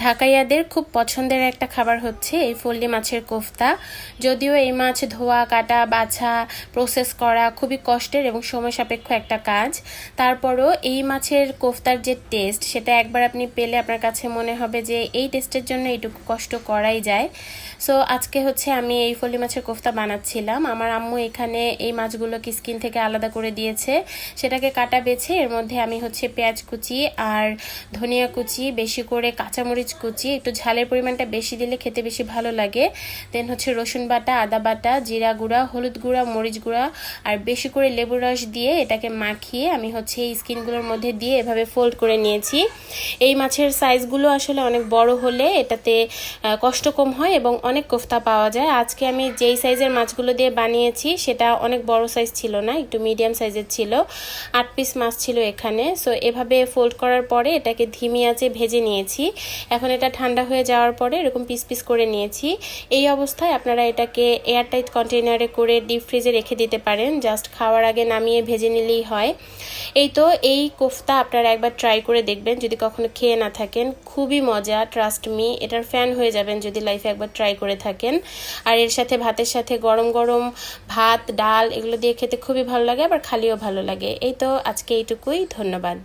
ঢাকাইয়াদের খুব পছন্দের একটা খাবার হচ্ছে এই ফল্লি মাছের কোফতা। যদিও এই মাছ ধোয়া, কাটা, বাছা, প্রসেস করা খুবই কষ্টের এবং সময় সাপেক্ষ একটা কাজ, তারপরও এই মাছের কোফতার যে টেস্ট সেটা একবার আপনি পেলে আপনার কাছে মনে হবে যে এই টেস্টের জন্য এইটুকু কষ্ট করাই যায়। সো আজকে হচ্ছে আমি এই ফল্লি মাছের কোফতা বানাচ্ছিলাম। আমার আম্মু এখানে এই মাছগুলোকে স্কিন থেকে আলাদা করে দিয়েছে, সেটাকে কাটা বেছে এর মধ্যে আমি হচ্ছে পেঁয়াজ কুচি আর ধনিয়া কুচি, বেশি করে কাঁচামরিচ কুচি, একটু ঝালের পরিমাণটা বেশি দিলে খেতে বেশি ভালো লাগে, দেন হচ্ছে রসুন বাটা, আদা বাটা, জিরা গুঁড়া, হলুদ গুঁড়া, মরিচ গুঁড়া আর বেশি করে লেবুর রস দিয়ে এটাকে মাখিয়ে আমি হচ্ছে এই স্কিনগুলোর মধ্যে দিয়ে এভাবে ফোল্ড করে নিয়েছি। এই মাছের সাইজগুলো আসলে অনেক বড় হলে এটাতে কষ্ট কম হয় এবং অনেক কোফতা পাওয়া যায়। আজকে আমি যেই সাইজের মাছগুলো দিয়ে বানিয়েছি সেটা অনেক বড় সাইজ ছিল না, একটু মিডিয়াম সাইজের ছিল। 8 পিস মাছ ছিল এখানে। সো এভাবে ফোল্ড করার পরে এটাকে ধিমি আঁচে ভেজে নিয়েছি। এখন এটা ঠান্ডা হয়ে যাওয়ার পরে এরকম পিস পিস করে নিয়েছি। এই অবস্থায় আপনারা এটাকে এয়ারটাইট কন্টেইনারে করে ডিপ ফ্রিজে রেখে দিতে পারেন, জাস্ট খাওয়ার আগে নামিয়ে ভেজে নিলেই হয়। এই তো এই কোফতা আপনারা একবার ট্রাই করে দেখবেন যদি কখনো খেয়ে না থাকেন, খুবই মজা, ট্রাস্ট মি, এটার ফ্যান হয়ে যাবেন যদি লাইফে একবার ট্রাই করে থাকেন। আর এর সাথে ভাতের সাথে গরম গরম ভাত, ডাল এগুলো দিয়ে খেতে খুবই ভালো লাগে, আবার খালিও ভালো লাগে। এই তো আজকে এইটুকুই, ধন্যবাদ।